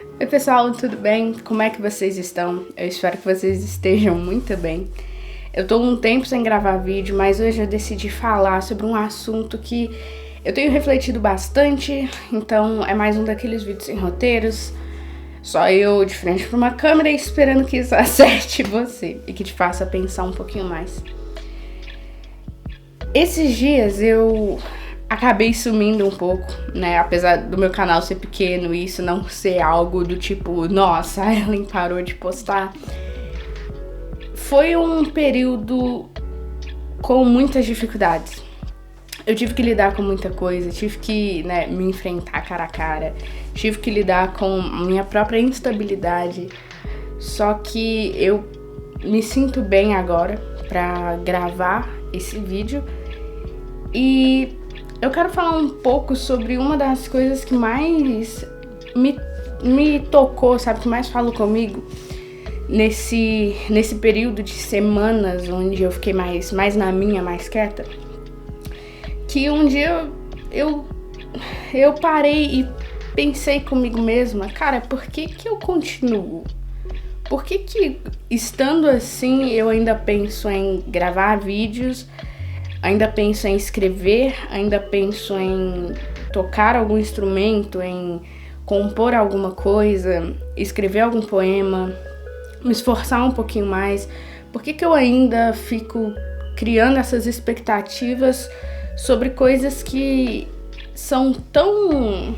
Oi pessoal, tudo bem? Como é que vocês estão? Eu espero que vocês estejam muito bem. Eu tô um tempo sem gravar vídeo, mas hoje eu decidi falar sobre um assunto que eu tenho refletido bastante, então é mais um daqueles vídeos sem roteiros, só eu de frente pra uma câmera esperando que isso acerte você e que te faça pensar um pouquinho mais. Esses dias eu acabei sumindo um pouco, né? Apesar do meu canal ser pequeno e isso não ser algo do tipo, nossa, a Ellen parou de postar. Foi um período com muitas dificuldades. Eu tive que lidar com muita coisa, tive que, me enfrentar cara a cara, tive que lidar com minha própria instabilidade. Só que eu me sinto bem agora pra gravar esse vídeo e eu quero falar um pouco sobre uma das coisas que mais me tocou, sabe, que mais falou comigo nesse período de semanas onde eu fiquei mais na minha, mais quieta. Que um dia eu parei e pensei comigo mesma, cara, por que eu continuo? Por que estando assim eu ainda penso em gravar vídeos, ainda penso em escrever, ainda penso em tocar algum instrumento, em compor alguma coisa, escrever algum poema, me esforçar um pouquinho mais? Por que eu ainda fico criando essas expectativas sobre coisas que são tão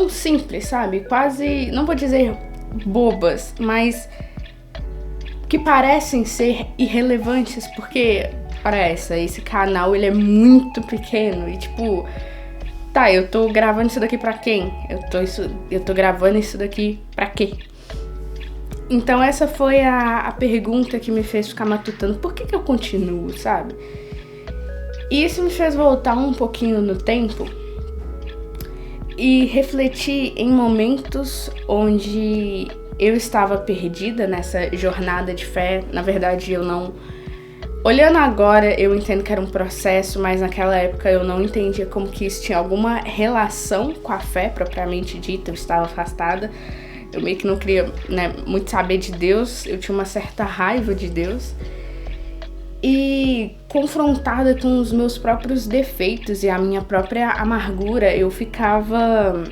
simples, sabe? Quase, não vou dizer bobas, mas que parecem ser irrelevantes, porque esse canal ele é muito pequeno e tipo, tá, eu tô gravando isso daqui pra quem? Eu tô gravando isso daqui pra quê? Então essa foi a pergunta que me fez ficar matutando, por que eu continuo, sabe? E isso me fez voltar um pouquinho no tempo e refletir em momentos onde eu estava perdida nessa jornada de fé. Na verdade, eu não... Olhando agora, eu entendo que era um processo, mas naquela época eu não entendia como que isso tinha alguma relação com a fé propriamente dita. Eu estava afastada, eu meio que não queria, muito saber de Deus, eu tinha uma certa raiva de Deus. E confrontada com os meus próprios defeitos e a minha própria amargura, eu ficava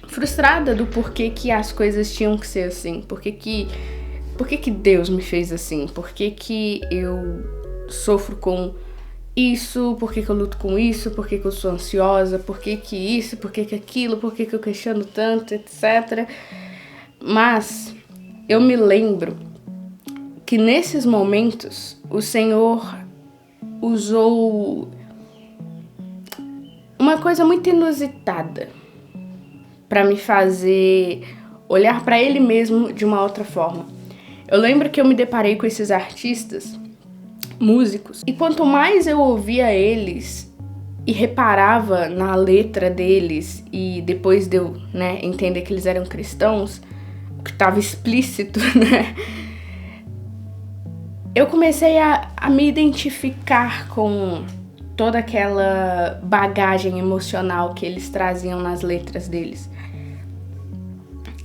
frustrada do porquê que as coisas tinham que ser assim. Por que Deus me fez assim? Por que eu sofro com isso? Por que eu luto com isso? Por que eu sou ansiosa? Por que isso? Por que aquilo? Por que eu questiono tanto, etc. Mas eu me lembro que nesses momentos o Senhor usou uma coisa muito inusitada para me fazer olhar para Ele mesmo de uma outra forma. Eu lembro que eu me deparei com esses artistas, músicos, e quanto mais eu ouvia eles e reparava na letra deles, e depois de eu, entender que eles eram cristãos, que estava explícito, eu comecei a me identificar com toda aquela bagagem emocional que eles traziam nas letras deles.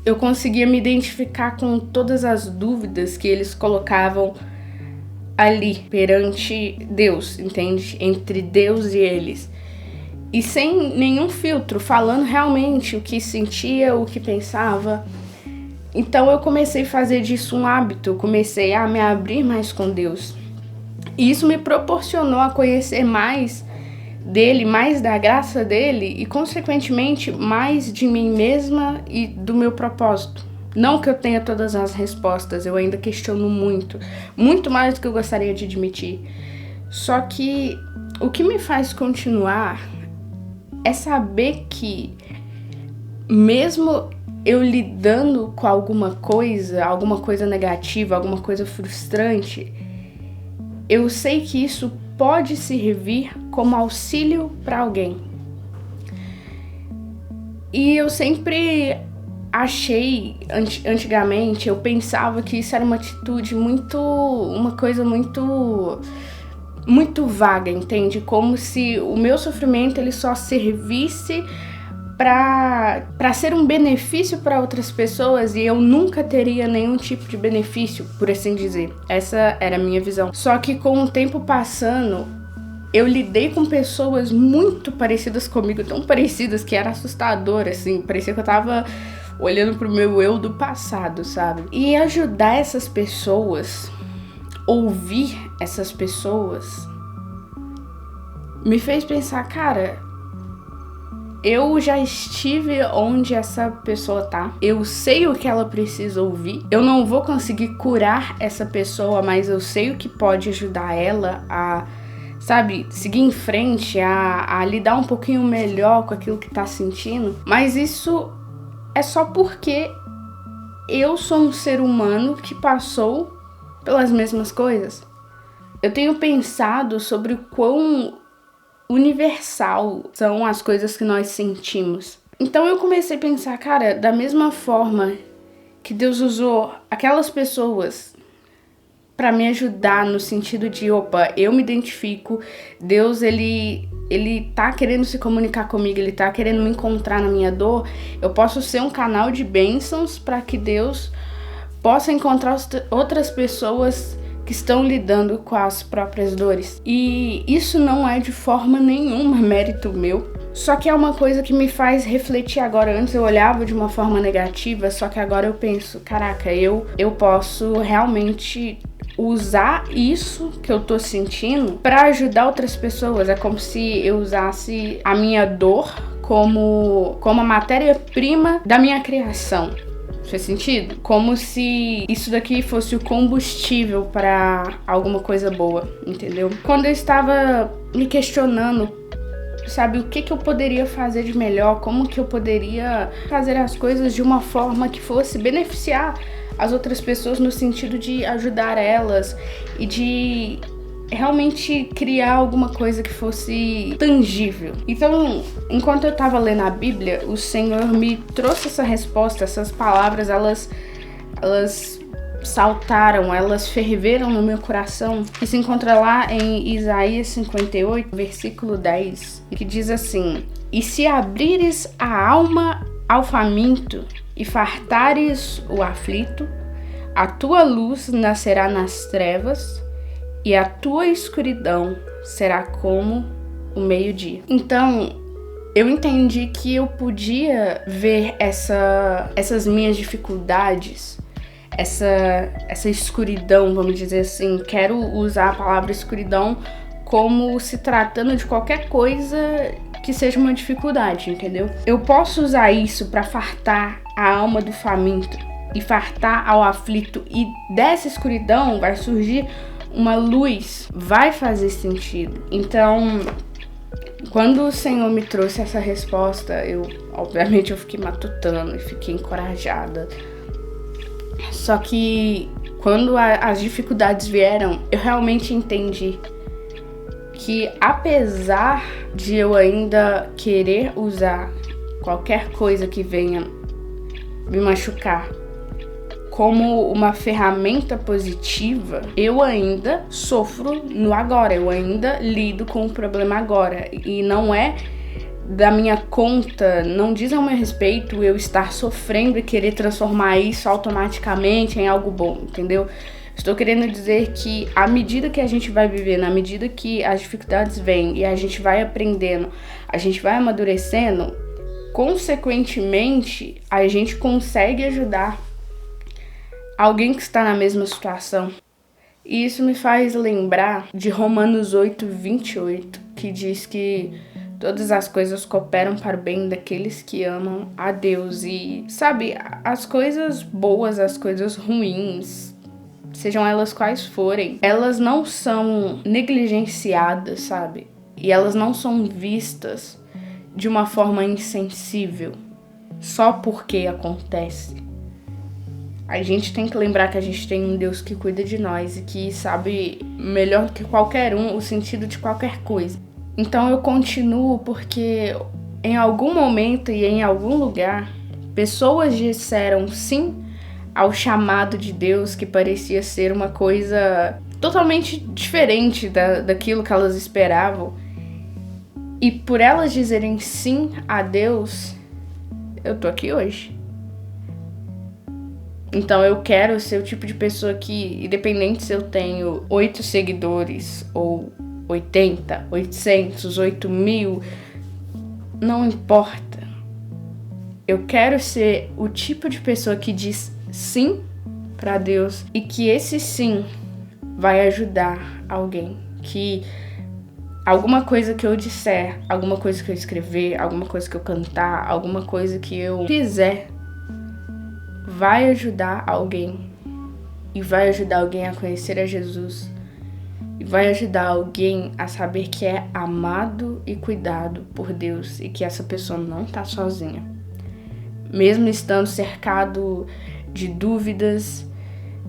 Eu conseguia me identificar com todas as dúvidas que eles colocavam ali perante Deus, entende? Entre Deus e eles. E sem nenhum filtro, falando realmente o que sentia, o que pensava. Então eu comecei a fazer disso um hábito, eu comecei a me abrir mais com Deus. E isso me proporcionou a conhecer mais dele, mais da graça dele e, consequentemente, mais de mim mesma e do meu propósito. Não que eu tenha todas as respostas, eu ainda questiono muito mais do que eu gostaria de admitir. Só que o que me faz continuar é saber que, mesmo eu lidando com alguma coisa negativa, alguma coisa frustrante, eu sei que isso pode servir como auxílio para alguém. E eu sempre achei, antigamente, eu pensava que isso era uma atitude uma coisa muito vaga, entende? Como se o meu sofrimento ele só servisse para ser um benefício para outras pessoas e eu nunca teria nenhum tipo de benefício, por assim dizer. Essa era a minha visão. Só que com o tempo passando, eu lidei com pessoas muito parecidas comigo, tão parecidas que era assustador, assim, parecia que eu tava olhando pro meu eu do passado, sabe? E ajudar essas pessoas, ouvir essas pessoas, me fez pensar, cara, eu já estive onde essa pessoa tá. Eu sei o que ela precisa ouvir. Eu não vou conseguir curar essa pessoa, mas eu sei o que pode ajudar ela a, sabe, seguir em frente, a lidar um pouquinho melhor com aquilo que tá sentindo. Mas isso é só porque eu sou um ser humano que passou pelas mesmas coisas. Eu tenho pensado sobre o quão universal são as coisas que nós sentimos. Então eu comecei a pensar, cara, da mesma forma que Deus usou aquelas pessoas para me ajudar no sentido de, opa, eu me identifico, Deus, ele tá querendo se comunicar comigo, ele tá querendo me encontrar na minha dor, eu posso ser um canal de bênçãos para que Deus possa encontrar outras pessoas que estão lidando com as próprias dores. E isso não é de forma nenhuma mérito meu, só que é uma coisa que me faz refletir agora. Antes eu olhava de uma forma negativa, só que agora eu penso, caraca, eu posso realmente usar isso que eu tô sentindo pra ajudar outras pessoas. É como se eu usasse a minha dor como a matéria-prima da minha criação. Faz sentido? Como se isso daqui fosse o combustível para alguma coisa boa, entendeu? Quando eu estava me questionando, sabe, o que eu poderia fazer de melhor, como que eu poderia fazer as coisas de uma forma que fosse beneficiar as outras pessoas no sentido de ajudar elas e de realmente criar alguma coisa que fosse tangível. Então, enquanto eu tava lendo a Bíblia, o Senhor me trouxe essa resposta, essas palavras, elas saltaram, elas ferveram no meu coração, que se encontra lá em Isaías 58, versículo 10, que diz assim: "E se abrires a alma ao faminto e fartares o aflito, a tua luz nascerá nas trevas, e a tua escuridão será como o meio-dia." Então, eu entendi que eu podia ver essas minhas dificuldades, essa escuridão, vamos dizer assim. Quero usar a palavra escuridão como se tratando de qualquer coisa que seja uma dificuldade, entendeu? Eu posso usar isso para fartar a alma do faminto e fartar ao aflito, e dessa escuridão vai surgir uma luz, vai fazer sentido. Então, quando o Senhor me trouxe essa resposta, obviamente eu fiquei matutando e fiquei encorajada. Só que quando as dificuldades vieram, eu realmente entendi que, apesar de eu ainda querer usar qualquer coisa que venha me machucar como uma ferramenta positiva, eu ainda sofro no agora, eu ainda lido com o problema agora. E não é da minha conta, não diz ao meu respeito eu estar sofrendo e querer transformar isso automaticamente em algo bom, entendeu? Estou querendo dizer que à medida que a gente vai vivendo, à medida que as dificuldades vêm e a gente vai aprendendo, a gente vai amadurecendo, consequentemente a gente consegue ajudar alguém que está na mesma situação. E isso me faz lembrar de Romanos 8:28, que diz que todas as coisas cooperam para o bem daqueles que amam a Deus. E, sabe, as coisas boas, as coisas ruins, sejam elas quais forem, elas não são negligenciadas, sabe? E elas não são vistas de uma forma insensível, só porque acontece. A gente tem que lembrar que a gente tem um Deus que cuida de nós e que sabe melhor do que qualquer um o sentido de qualquer coisa. Então eu continuo porque em algum momento e em algum lugar, pessoas disseram sim ao chamado de Deus, que parecia ser uma coisa totalmente diferente daquilo que elas esperavam. E por elas dizerem sim a Deus, eu tô aqui hoje. Então eu quero ser o tipo de pessoa que, independente se eu tenho 8 seguidores ou 80, 800, 8.000, não importa. Eu quero ser o tipo de pessoa que diz sim pra Deus e que esse sim vai ajudar alguém. Que alguma coisa que eu disser, alguma coisa que eu escrever, alguma coisa que eu cantar, alguma coisa que eu fizer vai ajudar alguém. E vai ajudar alguém a conhecer a Jesus. E vai ajudar alguém a saber que é amado e cuidado por Deus e que essa pessoa não tá sozinha. Mesmo estando cercado de dúvidas,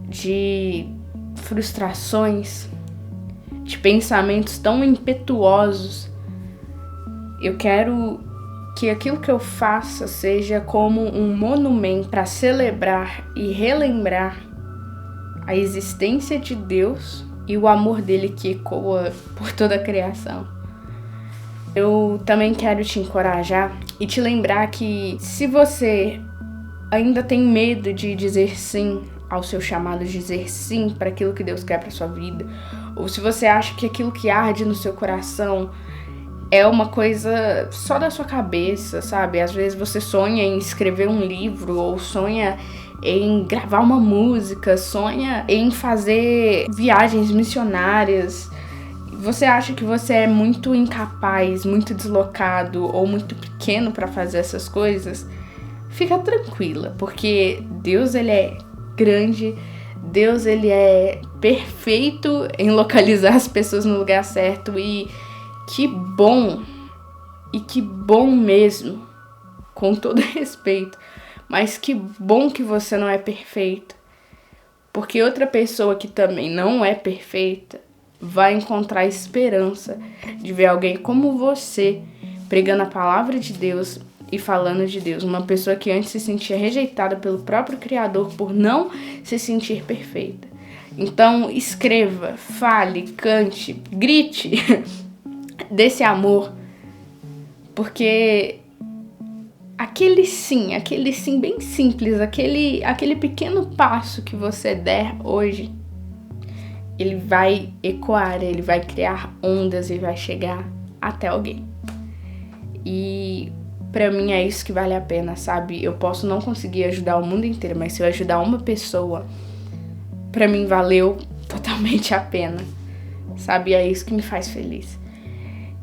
de frustrações, de pensamentos tão impetuosos, eu quero que aquilo que eu faça seja como um monumento para celebrar e relembrar a existência de Deus e o amor dele que ecoa por toda a criação. Eu também quero te encorajar e te lembrar que se você ainda tem medo de dizer sim ao seu chamado, dizer sim para aquilo que Deus quer para sua vida, ou se você acha que aquilo que arde no seu coração é uma coisa só da sua cabeça, sabe? Às vezes você sonha em escrever um livro, ou sonha em gravar uma música, sonha em fazer viagens missionárias. Você acha que você é muito incapaz, muito deslocado ou muito pequeno para fazer essas coisas? Fica tranquila, porque Deus, ele é grande, Deus, ele é perfeito em localizar as pessoas no lugar certo e que bom mesmo, com todo respeito, mas que bom que você não é perfeito, porque outra pessoa que também não é perfeita vai encontrar esperança de ver alguém como você pregando a palavra de Deus e falando de Deus. Uma pessoa que antes se sentia rejeitada pelo próprio Criador por não se sentir perfeita. Então escreva, fale, cante, grite desse amor, porque aquele sim bem simples, aquele pequeno passo que você der hoje, ele vai ecoar, ele vai criar ondas e vai chegar até alguém. E pra mim é isso que vale a pena, sabe? Eu posso não conseguir ajudar o mundo inteiro, mas se eu ajudar uma pessoa, pra mim valeu totalmente a pena, sabe? É isso que me faz feliz.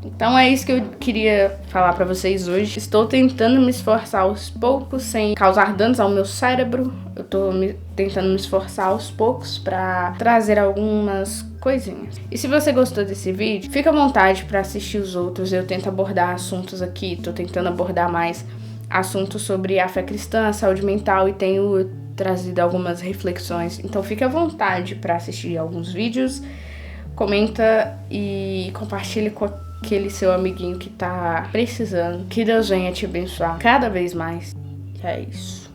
Então é isso que eu queria falar pra vocês hoje. Estou tentando me esforçar aos poucos, sem causar danos ao meu cérebro. Eu tô tentando me esforçar aos poucos pra trazer algumas coisinhas. E se você gostou desse vídeo, fica à vontade pra assistir os outros. Eu tento abordar assuntos aqui, tô tentando abordar mais assuntos sobre a fé cristã, a saúde mental e tenho trazido algumas reflexões. Então fica à vontade pra assistir alguns vídeos. Comenta e compartilhe com aquele seu amiguinho que tá precisando. Que Deus venha te abençoar cada vez mais. É isso.